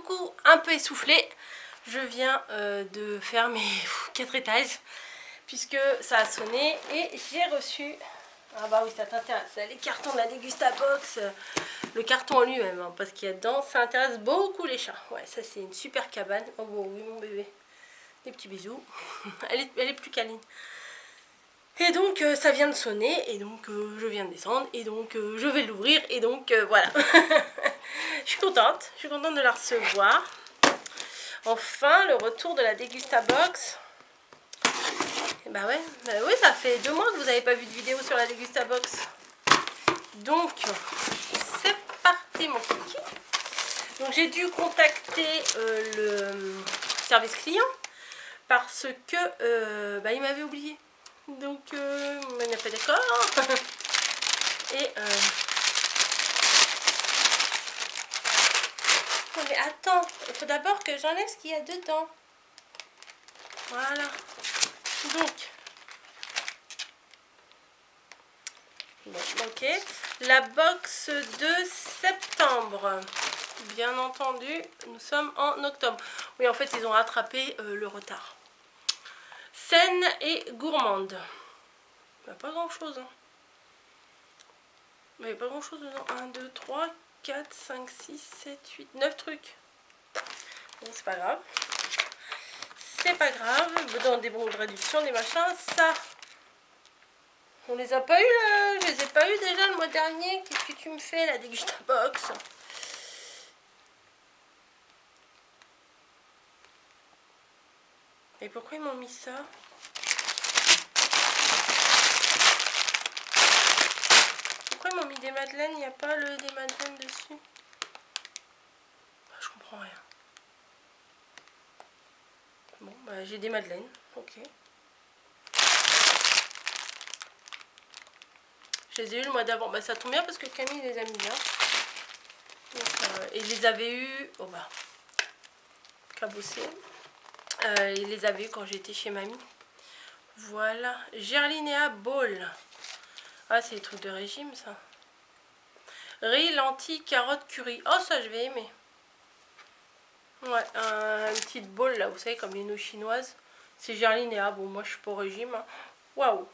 coucou, un peu essoufflée. Je viens de faire mes 4 étages puisque ça a sonné et j'ai reçu, ah bah oui ça t'intéresse, les cartons de la Dégustabox, le carton en lui-même, hein, parce qu'il y a dedans, ça intéresse beaucoup les chats. Ouais, ça c'est une super cabane. Oh bon, oui mon bébé, des petits bisous. elle est plus câline. Et donc ça vient de sonner et donc je viens de descendre et donc je vais l'ouvrir et donc voilà. Je suis contente de la recevoir. Enfin le retour de la Dégustabox. Et bah ouais, oui, ça fait 2 mois que vous n'avez pas vu de vidéo sur la Dégustabox. Donc c'est parti mon kiki. Donc j'ai dû contacter le service client parce que il m'avait oublié. Donc on n'est pas d'accord. Et non mais attends, il faut d'abord que j'enlève ce qu'il y a dedans. Voilà. Donc bon, ok. La box de septembre. Bien entendu, nous sommes en octobre. Oui, en fait, ils ont rattrapé le retard. Saine et gourmande. Il n'y a pas grand chose. Hein. Il n'y a pas grand chose dedans. 1, 2, 3, 4, 5, 6, 7, 8, 9 trucs. Bon, c'est pas grave. C'est pas grave. Dans des bons de réduction, des machins. Ça, on les a pas eu là. Je les ai pas eu déjà le mois dernier. Qu'est-ce que tu me fais la Dégustabox? Et pourquoi ils m'ont mis ça? Pourquoi ils m'ont mis des madeleines? Il n'y a pas des madeleines dessus. Je comprends rien. Bon, bah j'ai des madeleines. Ok. Je les ai eu le mois d'avant. Bah ça tombe bien parce que Camille les a mis bien. Donc, et je les avais eu. Oh bah. Cabossé. Il les avait eu quand j'étais chez mamie. Voilà. Gerlinéa Ball. Ah, c'est des trucs de régime, ça. Riz, lentilles, carottes, curry. Oh, ça, je vais aimer. Ouais, une petite bowl, là, vous savez, comme les nouilles chinoises. C'est Gerlinéa. Bon, moi, je suis pas au régime. Waouh.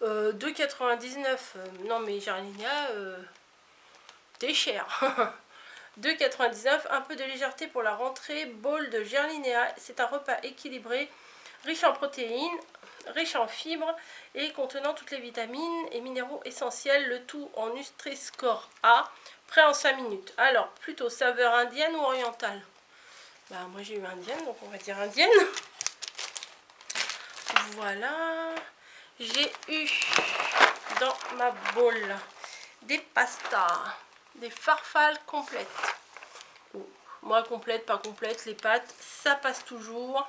2,99. Non, mais Gerlinéa, t'es cher. 2,99. Un peu de légèreté pour la rentrée. Bowl de Gerlinéa. C'est un repas équilibré, riche en protéines, riche en fibres et contenant toutes les vitamines et minéraux essentiels, le tout en Nutri-Score A, prêt en 5 minutes. Alors, plutôt saveur indienne ou orientale? Bah, moi j'ai eu indienne, donc on va dire indienne. Voilà. J'ai eu dans ma bowl des pastas, des farfales complètes. Bon, moi complète, pas complète, les pâtes, ça passe toujours.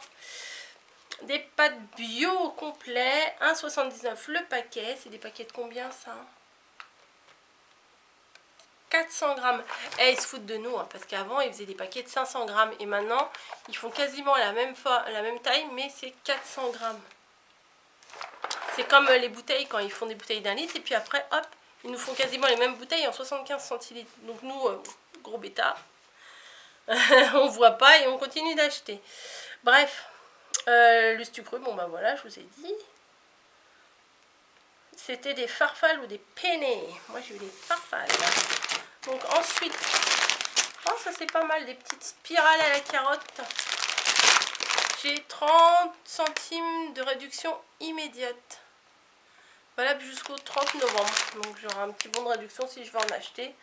Des pâtes bio au complet, 1,79 le paquet. C'est des paquets de combien ça? 400 grammes. Et ils se foutent de nous, hein, parce qu'avant ils faisaient des paquets de 500 grammes. Et maintenant ils font quasiment la même taille, mais c'est 400 grammes. C'est comme les bouteilles quand ils font des bouteilles d'1 litre. Et puis après, hop, ils nous font quasiment les mêmes bouteilles en 75 centilitres. Donc nous, gros bêta, on voit pas et on continue d'acheter. Bref. Le sucre, bon bah voilà, je vous ai dit. C'était des farfales ou des penne. Moi j'ai eu des farfales. Donc ensuite, oh ça c'est pas mal, des petites spirales à la carotte. J'ai 30 centimes de réduction immédiate. Valable jusqu'au 30 novembre. Donc j'aurai un petit bon de réduction si je veux en acheter.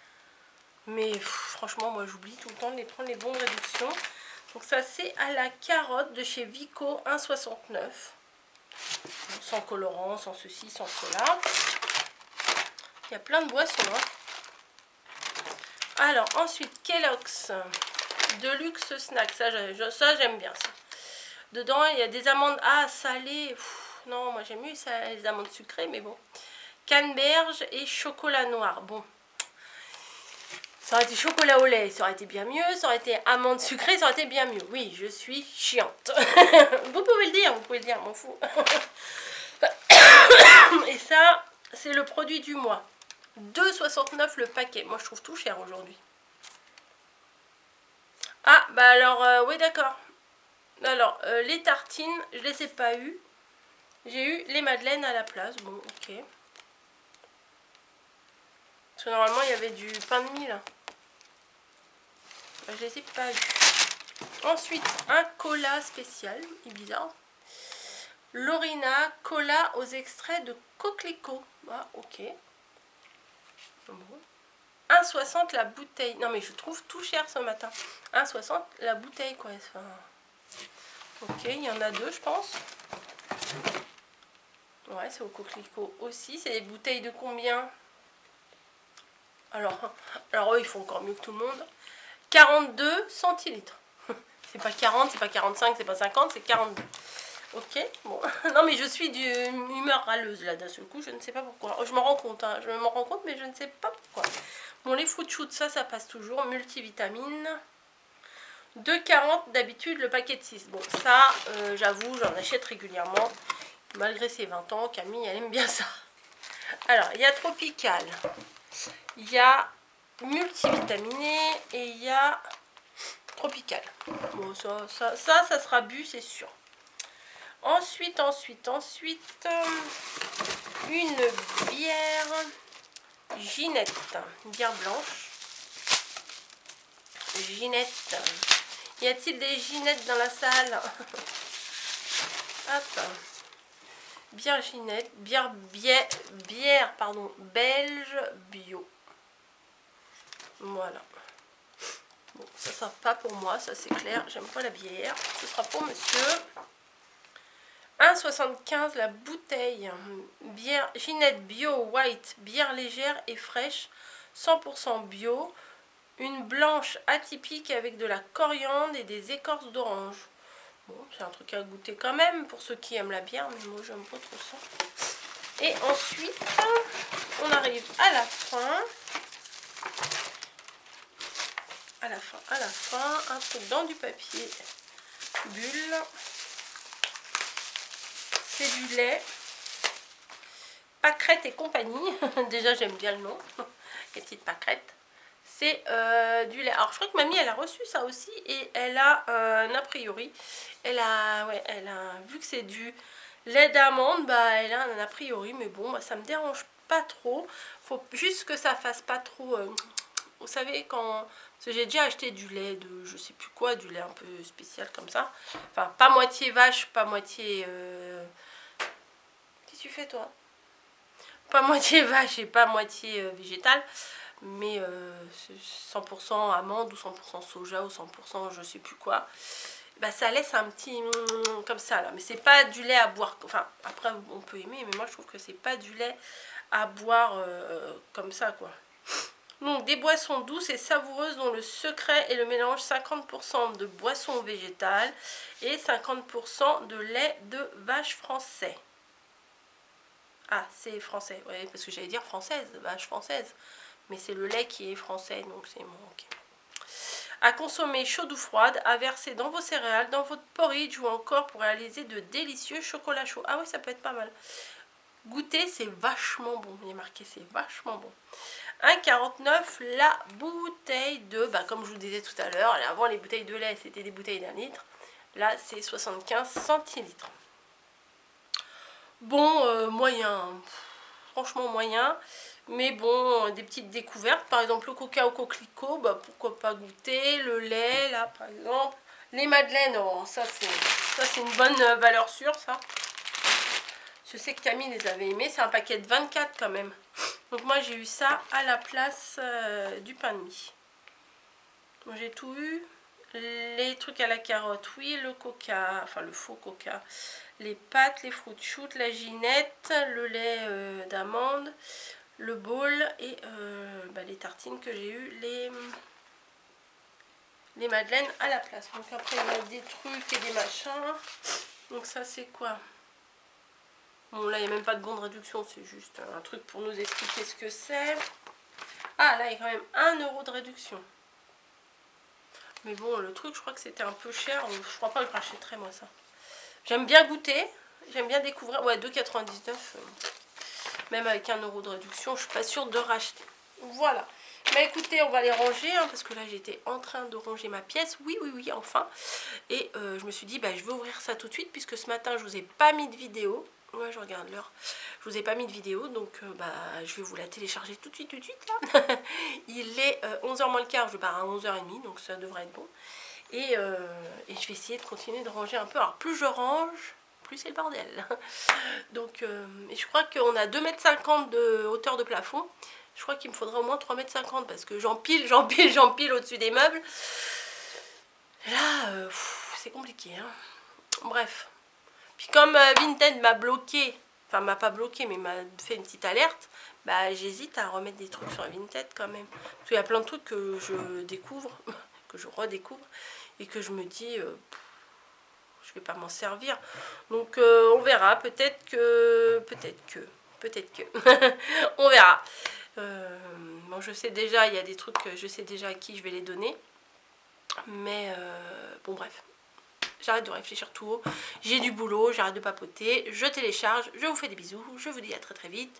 Mais franchement, moi j'oublie tout le temps de les prendre les bons de réduction. Donc ça c'est à la carotte de chez Vico, 1,69. Sans colorant, sans ceci, sans cela. Il y a plein de boissons. Hein. Alors ensuite, Kellogg's Deluxe Snack. Ça j'aime bien ça. Dedans il y a des amandes salées. Non, moi j'aime mieux ça, les amandes sucrées, mais bon. Canneberge et chocolat noir. Bon. Ça aurait été chocolat au lait, ça aurait été bien mieux. Ça aurait été amande sucrée, ça aurait été bien mieux. Oui, je suis chiante. Vous pouvez le dire, m'en fous. Et ça, c'est le produit du mois. 2,69 le paquet. Moi, je trouve tout cher aujourd'hui. Ah, bah alors, oui, d'accord. Alors, les tartines, je les ai pas eues. J'ai eu les madeleines à la place. Bon, ok. Parce que normalement, il y avait du pain de mie, là. Bah, je les ai pas eues. Ensuite, un cola spécial, Ibiza. Lorina, cola aux extraits de coquelicot. Ah, ok. Bon. 1,60 la bouteille. Non, mais je trouve tout cher ce matin. 1,60 la bouteille, quoi. Enfin... Ok, il y en a deux, je pense. Ouais, c'est au coquelicot aussi. C'est des bouteilles de combien? Alors eux, ils font encore mieux que tout le monde. 42 centilitres. C'est pas 40, c'est pas 45, c'est pas 50, c'est 42. Ok, bon. Non, mais je suis d'une humeur râleuse là d'un seul coup, je ne sais pas pourquoi. Je m'en rends compte, hein. Je m'en rends compte, mais je ne sais pas pourquoi. Bon, les fruits shoots, ça passe toujours. Multivitamines. 2,40 d'habitude le paquet de 6. Bon, ça, j'avoue, j'en achète régulièrement. Malgré ses 20 ans, Camille, elle aime bien ça. Alors, il y a Tropical. Il y a multivitaminé et il y a Tropical. Bon, ça sera bu, c'est sûr. Ensuite, une bière Ginette, une bière blanche. Ginette. Y a-t-il des Ginettes dans la salle? Hop. Bière Ginette, bière belge bio. Voilà. Bon, ça sera pas pour moi, ça c'est clair. J'aime pas la bière. Ce sera pour monsieur. 1,75 la bouteille. Bière Ginette bio white, bière légère et fraîche, 100% bio. Une blanche atypique avec de la coriandre et des écorces d'orange. Bon, c'est un truc à goûter quand même pour ceux qui aiment la bière, mais moi j'aime pas trop ça. Et ensuite, on arrive à la fin. À la fin, un truc dans du papier bulle. C'est du lait. Pâquerette et compagnie. Déjà, j'aime bien le nom. Les petites pâquerettes. C'est du lait. Alors, je crois que mamie, elle a reçu ça aussi. Et elle a un a priori. Elle a, vu que c'est du lait d'amande, bah, elle a un a priori. Mais bon, bah, ça me dérange pas trop. Faut juste que ça fasse pas trop... vous savez, quand... Parce que j'ai déjà acheté du lait de je sais plus quoi, du lait un peu spécial comme ça. Enfin, pas moitié vache, pas moitié... Qu'est-ce que tu fais, toi? Pas moitié vache et pas moitié végétal. Mais 100% amande ou 100% soja ou 100% je sais plus quoi. Bah, ça laisse un petit... comme ça, là. Mais c'est pas du lait à boire... Enfin, après, on peut aimer, mais moi, je trouve que c'est pas du lait à boire comme ça, quoi. Donc, des boissons douces et savoureuses dont le secret est le mélange 50% de boissons végétales et 50% de lait de vache français. Ah, c'est français, ouais, parce que j'allais dire française, vache française. Mais c'est le lait qui est français, donc c'est bon, ok. À consommer chaude ou froide, à verser dans vos céréales, dans votre porridge ou encore pour réaliser de délicieux chocolats chauds. Ah oui, ça peut être pas mal. Goûter, c'est vachement bon. Il est marqué, c'est vachement bon. 1,49 la bouteille de... Bah, comme je vous disais tout à l'heure, avant les bouteilles de lait, c'était des bouteilles d'1 litre. Là, c'est 75 centilitres. Bon, moyen. Franchement, moyen. Mais bon, des petites découvertes. Par exemple, le coca au coquelicot, bah, pourquoi pas goûter. Le lait, là, par exemple. Les madeleines, oh, ça, c'est une bonne valeur sûre, ça. Je sais que Camille les avait aimés. C'est un paquet de 24 quand même. Donc moi, j'ai eu ça à la place du pain de mie. Moi, j'ai tout eu. Les trucs à la carotte, oui. Le coca, enfin le faux coca. Les pâtes, les fruits shoots, la ginette, le lait d'amande, le bol et bah, les tartines que j'ai eu, les madeleines à la place. Donc après, il y a des trucs et des machins. Donc ça, c'est quoi? Bon, là, il n'y a même pas de bon de réduction, c'est juste un truc pour nous expliquer ce que c'est. Ah, là, il y a quand même 1 € de réduction. Mais bon, le truc, je crois que c'était un peu cher. Je crois pas que je rachèterais, moi, ça. J'aime bien goûter. J'aime bien découvrir. Ouais, 2,99. Même avec 1 € de réduction, je suis pas sûre de racheter. Voilà. Mais écoutez, on va les ranger, hein, parce que là j'étais en train de ranger ma pièce. Oui, oui, oui, enfin. Et je me suis dit, bah, je vais ouvrir ça tout de suite, puisque ce matin je vous ai pas mis de vidéo. Ouais, je regarde l'heure. Je vous ai pas mis de vidéo, donc bah, je vais vous la télécharger tout de suite, là. Il est 11h moins le quart, je pars à 11h30, donc ça devrait être bon. Et je vais essayer de continuer de ranger un peu. Alors plus je range, plus c'est le bordel. Donc et je crois qu'on a 2,50 m de hauteur de plafond. Je crois qu'il me faudra au moins 3,50 m parce que j'empile au-dessus des meubles. Et là, c'est compliqué, hein. Bref. Puis comme Vinted m'a bloqué, enfin m'a pas bloqué mais m'a fait une petite alerte, bah j'hésite à remettre des trucs sur Vinted quand même. Parce qu'il y a plein de trucs que je découvre, que je redécouvre et que je me dis je vais pas m'en servir. Donc on verra, peut-être que on verra. Bon, je sais déjà, il y a des trucs, je sais déjà à qui je vais les donner. Mais bon bref. J'arrête de réfléchir tout haut, j'ai du boulot, j'arrête de papoter, je télécharge, je vous fais des bisous, je vous dis à très très vite.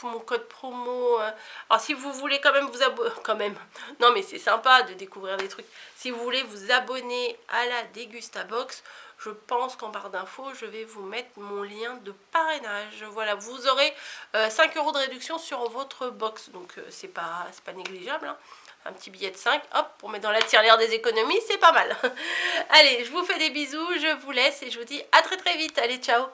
Mon code promo, alors si vous voulez quand même vous abonner, quand même, non mais c'est sympa de découvrir des trucs, si vous voulez vous abonner à la Degustabox, je pense qu'en barre d'infos, je vais vous mettre mon lien de parrainage. Voilà, vous aurez 5 € de réduction sur votre box, donc c'est pas négligeable, hein. Un petit billet de 5, hop, pour mettre dans la tirelire des économies, c'est pas mal. Allez, je vous fais des bisous, je vous laisse et je vous dis à très très vite. Allez, ciao!